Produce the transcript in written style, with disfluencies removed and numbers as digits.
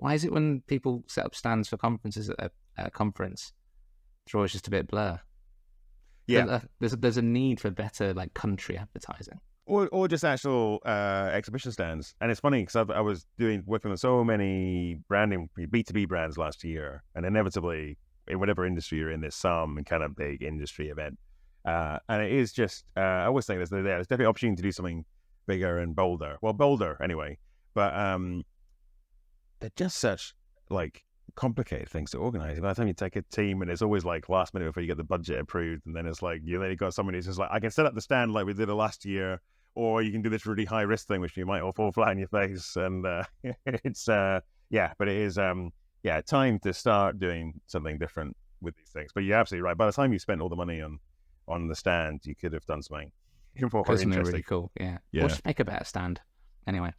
Why is it when people set up stands for conferences at a conference, it's always just a bit blur? Yeah. There's a need for better like country advertising. Or just actual exhibition stands. And it's funny because I was working on so many branding B2B brands last year, and inevitably in whatever industry you're in, there's some kind of big industry event. And it is just, I always think there's definitely opportunity to do something bigger and bolder. Well, bolder anyway, but they're just such like complicated things to organize. By the time you take a team, and it's always like last minute before you get the budget approved, and then it's like you got somebody who's just like, I can set up the stand like we did it last year, or you can do this really high risk thing which you might all fall flat in your face. And it's but it is time to start doing something different with these things. But you're absolutely right. By the time you spent all the money on the stand, you could have done something more interesting. Really cool. Yeah. We'll just make a better stand anyway.